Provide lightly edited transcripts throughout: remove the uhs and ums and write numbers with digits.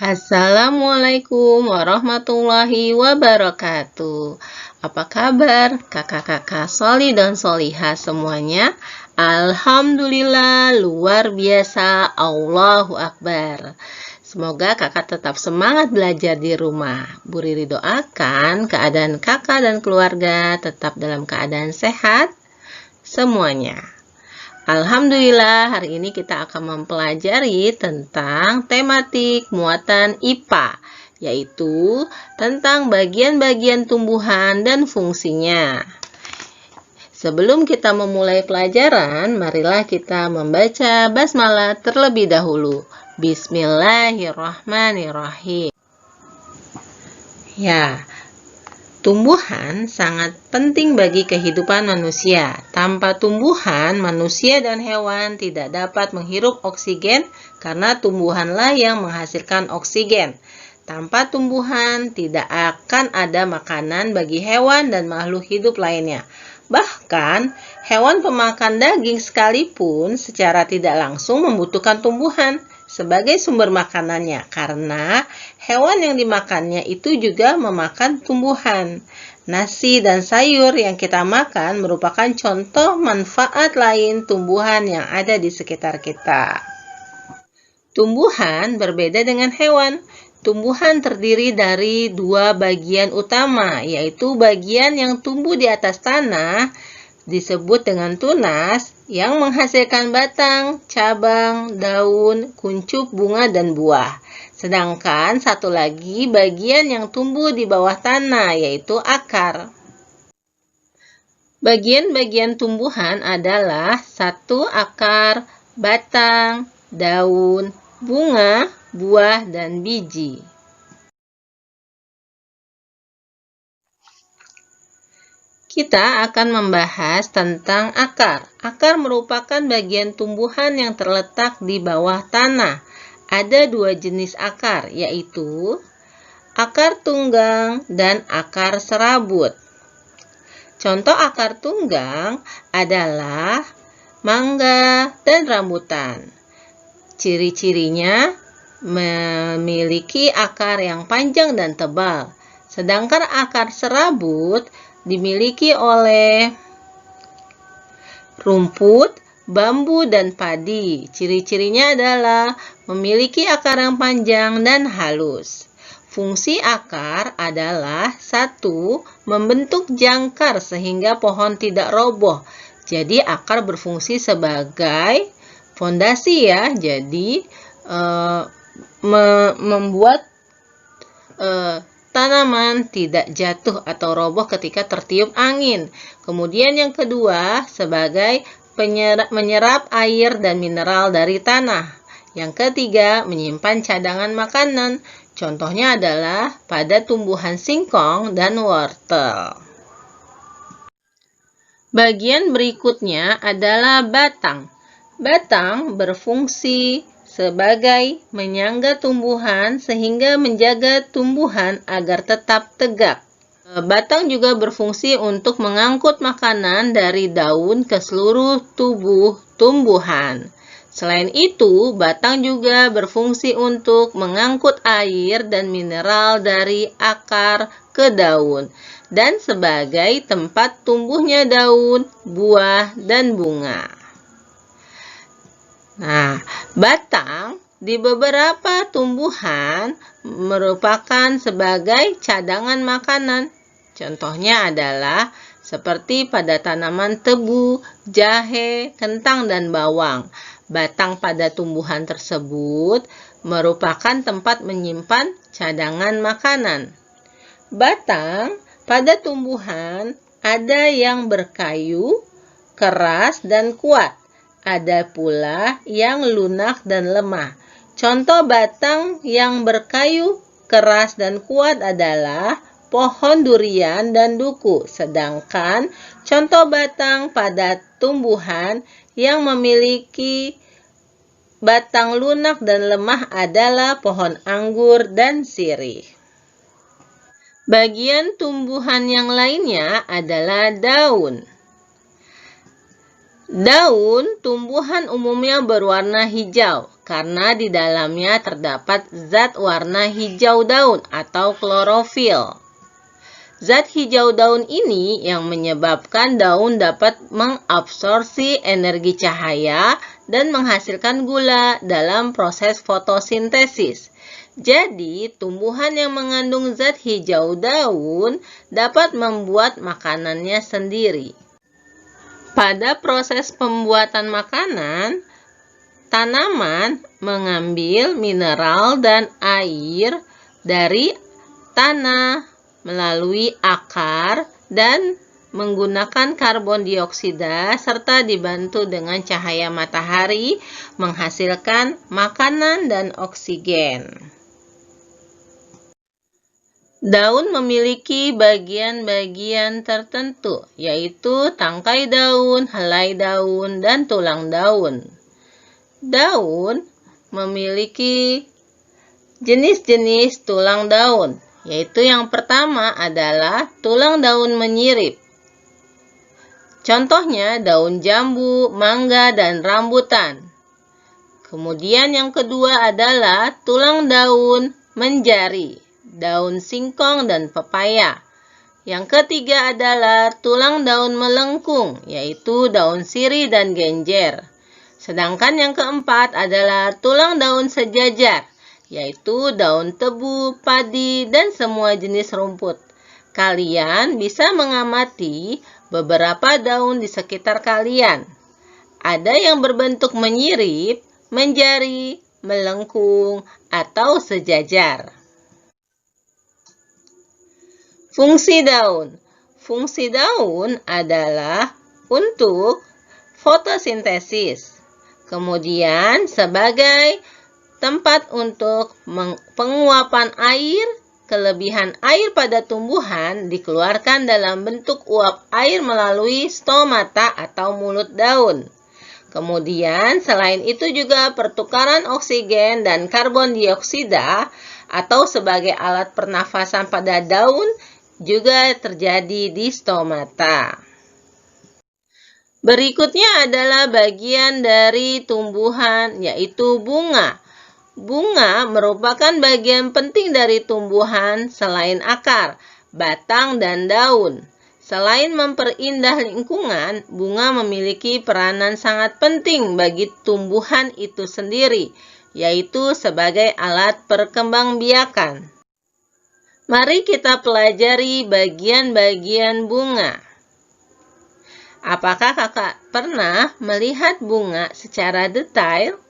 Assalamualaikum warahmatullahi wabarakatuh. Apa kabar kakak-kakak Soli dan Soliha semuanya? Alhamdulillah luar biasa, Allahu Akbar. Semoga kakak tetap semangat belajar di rumah. Bu Riri doakan keadaan kakak dan keluarga tetap dalam keadaan sehat semuanya. Alhamdulillah, hari ini kita akan mempelajari tentang tematik muatan IPA, yaitu tentang bagian-bagian tumbuhan dan fungsinya. Sebelum kita memulai pelajaran, marilah kita membaca basmalah terlebih dahulu. Bismillahirrahmanirrahim. Tumbuhan sangat penting bagi kehidupan manusia. Tanpa tumbuhan, manusia dan hewan tidak dapat menghirup oksigen karena tumbuhanlah yang menghasilkan oksigen. Tanpa tumbuhan, tidak akan ada makanan bagi hewan dan makhluk hidup lainnya. Bahkan, hewan pemakan daging sekalipun secara tidak langsung membutuhkan tumbuhan sebagai sumber makanannya, karena hewan yang dimakannya itu juga memakan tumbuhan. Nasi dan sayur yang kita makan merupakan contoh manfaat lain tumbuhan yang ada di sekitar kita. Tumbuhan berbeda dengan hewan. Tumbuhan terdiri dari dua bagian utama, yaitu bagian yang tumbuh di atas tanah disebut dengan tunas, yang menghasilkan batang, cabang, daun, kuncup, bunga, dan buah. Sedangkan satu lagi bagian yang tumbuh di bawah tanah, yaitu akar. Bagian-bagian tumbuhan adalah satu akar, batang, daun, bunga, buah, dan biji. Kita akan membahas tentang akar. Akar merupakan bagian tumbuhan yang terletak di bawah tanah. Ada dua jenis akar, yaitu akar tunggang dan akar serabut. Contoh akar tunggang adalah mangga dan rambutan. Ciri-cirinya memiliki akar yang panjang dan tebal. Sedangkan akar serabut dimiliki oleh rumput, bambu, dan padi. Ciri-cirinya adalah memiliki akar yang panjang dan halus. Fungsi akar adalah 1. Membentuk jangkar sehingga pohon tidak roboh. Jadi akar berfungsi sebagai fondasi ya. Jadi membuat tanaman tidak jatuh atau roboh ketika tertiup angin. Kemudian yang kedua, sebagai menyerap air dan mineral dari tanah. Yang ketiga, menyimpan cadangan makanan. Contohnya adalah pada tumbuhan singkong dan wortel. Bagian berikutnya adalah batang. Batang berfungsi sebagai menyangga tumbuhan sehingga menjaga tumbuhan agar tetap tegak. Batang juga berfungsi untuk mengangkut makanan dari daun ke seluruh tubuh tumbuhan. Selain itu, batang juga berfungsi untuk mengangkut air dan mineral dari akar ke daun dan sebagai tempat tumbuhnya daun, buah, dan bunga. Batang di beberapa tumbuhan merupakan sebagai cadangan makanan. Contohnya adalah seperti pada tanaman tebu, jahe, kentang, dan bawang. Batang pada tumbuhan tersebut merupakan tempat menyimpan cadangan makanan. Batang pada tumbuhan ada yang berkayu, keras, dan kuat. Ada pula yang lunak dan lemah. Contoh batang yang berkayu, keras, dan kuat adalah pohon durian dan duku. Sedangkan contoh batang pada tumbuhan yang memiliki batang lunak dan lemah adalah pohon anggur dan sirih. Bagian tumbuhan yang lainnya adalah daun. Daun tumbuhan umumnya berwarna hijau karena di dalamnya terdapat zat warna hijau daun atau klorofil. Zat hijau daun ini yang menyebabkan daun dapat mengabsorpsi energi cahaya dan menghasilkan gula dalam proses fotosintesis. Jadi, tumbuhan yang mengandung zat hijau daun dapat membuat makanannya sendiri. Pada proses pembuatan makanan, tanaman mengambil mineral dan air dari tanah melalui akar dan menggunakan karbon dioksida serta dibantu dengan cahaya matahari menghasilkan makanan dan oksigen. Daun memiliki bagian-bagian tertentu, yaitu tangkai daun, helai daun, dan tulang daun. Daun memiliki jenis-jenis tulang daun, yaitu yang pertama adalah tulang daun menyirip. Contohnya daun jambu, mangga, dan rambutan. Kemudian yang kedua adalah tulang daun menjari, daun singkong dan pepaya. Yang ketiga adalah tulang daun melengkung, yaitu daun sirih dan genjer. Sedangkan yang keempat adalah tulang daun sejajar, yaitu daun tebu, padi, dan semua jenis rumput. Kalian bisa mengamati beberapa daun di sekitar kalian. Ada yang berbentuk menyirip, menjari, melengkung, atau sejajar. Fungsi daun. Fungsi daun adalah untuk fotosintesis. Kemudian sebagai tempat untuk penguapan air, kelebihan air pada tumbuhan dikeluarkan dalam bentuk uap air melalui stomata atau mulut daun. Kemudian selain itu juga pertukaran oksigen dan karbon dioksida atau sebagai alat pernafasan pada daun juga terjadi di stomata. Berikutnya adalah bagian dari tumbuhan, yaitu bunga. Bunga merupakan bagian penting dari tumbuhan selain akar, batang, dan daun. Selain memperindah lingkungan, bunga memiliki peranan sangat penting bagi tumbuhan itu sendiri, yaitu sebagai alat perkembangbiakan. Mari kita pelajari bagian-bagian bunga. Apakah kakak pernah melihat bunga secara detail?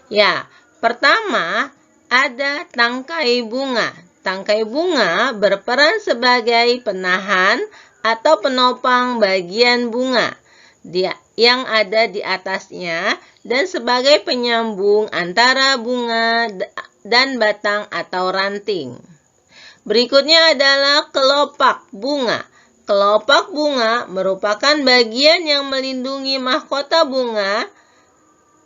Ya, pertama ada tangkai bunga. Tangkai bunga berperan sebagai penahan atau penopang bagian bunga yang ada di atasnya dan sebagai penyambung antara bunga dan batang atau ranting. Berikutnya adalah kelopak bunga. Kelopak bunga merupakan bagian yang melindungi mahkota bunga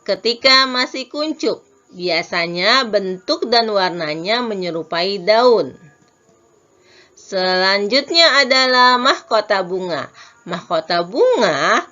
ketika masih kuncup. Biasanya bentuk dan warnanya menyerupai daun. Selanjutnya adalah mahkota bunga. Mahkota bunga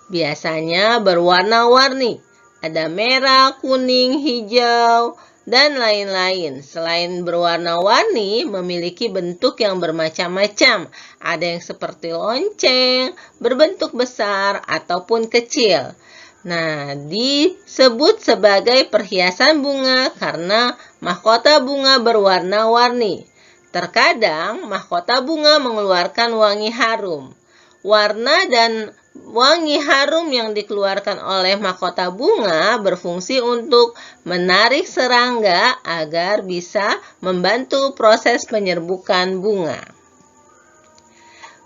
biasanya berwarna-warni. Ada merah, kuning, hijau, dan lain-lain. Selain berwarna-warni, memiliki bentuk yang bermacam-macam. Ada yang seperti lonceng, berbentuk besar, ataupun kecil. Nah, disebut sebagai perhiasan bunga karena mahkota bunga berwarna-warni. Terkadang, mahkota bunga mengeluarkan wangi harum. Warna dan wangi harum yang dikeluarkan oleh mahkota bunga berfungsi untuk menarik serangga agar bisa membantu proses penyerbukan bunga.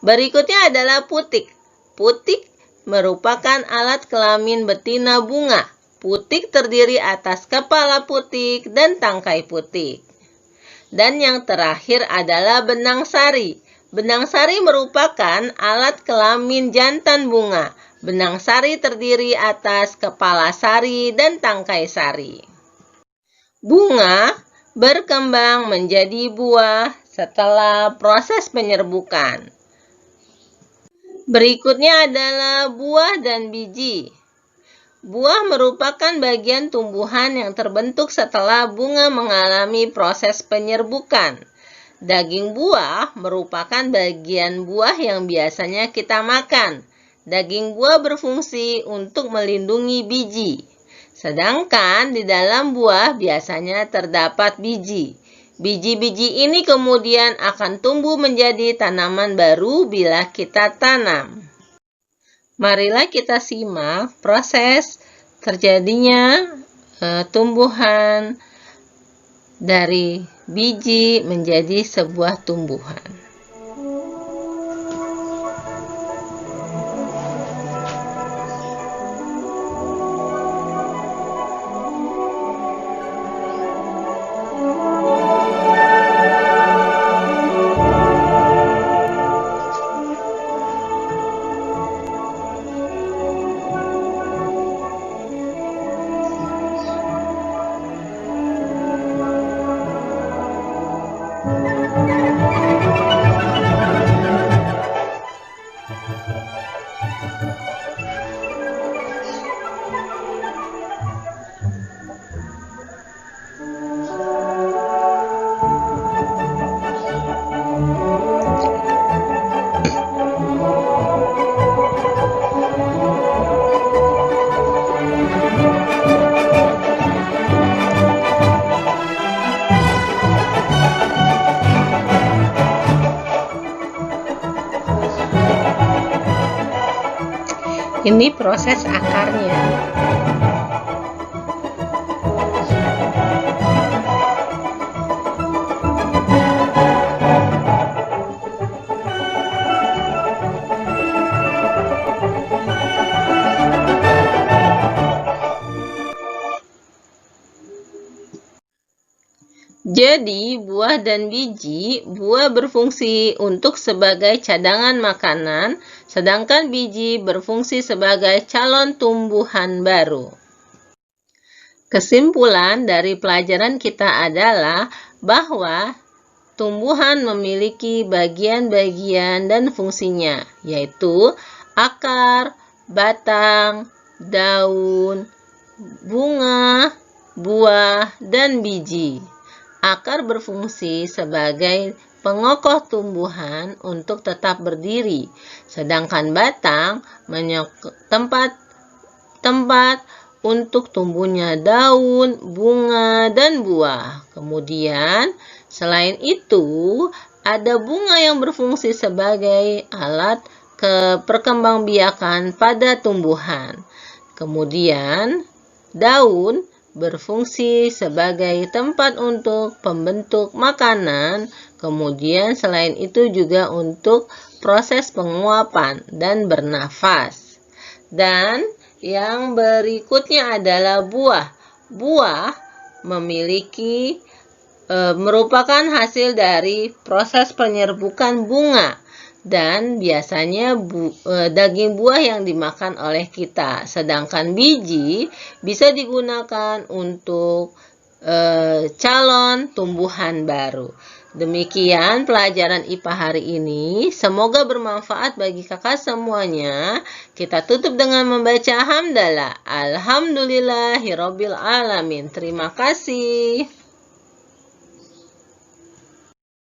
Berikutnya adalah putik. Putik merupakan alat kelamin betina bunga. Putik terdiri atas kepala putik dan tangkai putik. Dan yang terakhir adalah benang sari. Benang sari merupakan alat kelamin jantan bunga. Benang sari terdiri atas kepala sari dan tangkai sari. Bunga berkembang menjadi buah setelah proses penyerbukan. Berikutnya adalah buah dan biji. Buah merupakan bagian tumbuhan yang terbentuk setelah bunga mengalami proses penyerbukan. Daging buah merupakan bagian buah yang biasanya kita makan. Daging buah berfungsi untuk melindungi biji. Sedangkan di dalam buah biasanya terdapat biji. Biji-biji ini kemudian akan tumbuh menjadi tanaman baru bila kita tanam. Marilah kita simak proses terjadinya tumbuhan dari biji menjadi sebuah tumbuhan. Ini proses akarnya. Jadi, buah dan biji, buah berfungsi untuk sebagai cadangan makanan, sedangkan biji berfungsi sebagai calon tumbuhan baru. Kesimpulan dari pelajaran kita adalah bahwa tumbuhan memiliki bagian-bagian dan fungsinya, yaitu akar, batang, daun, bunga, buah, dan biji. Akar berfungsi sebagai pengokoh tumbuhan untuk tetap berdiri, sedangkan batang tempat untuk tumbuhnya daun, bunga, dan buah. Kemudian, selain itu, ada bunga yang berfungsi sebagai alat perkembangbiakan pada tumbuhan. Kemudian, daun berfungsi sebagai tempat untuk pembentuk makanan, kemudian selain itu juga untuk proses penguapan dan bernafas. Dan yang berikutnya adalah buah. Buah merupakan hasil dari proses penyerbukan bunga. Dan biasanya daging buah yang dimakan oleh kita. Sedangkan biji bisa digunakan untuk calon tumbuhan baru. Demikian pelajaran IPA hari ini. Semoga bermanfaat bagi kakak semuanya. Kita tutup dengan membaca hamdalah. Alhamdulillahirobbilalamin. Terima kasih.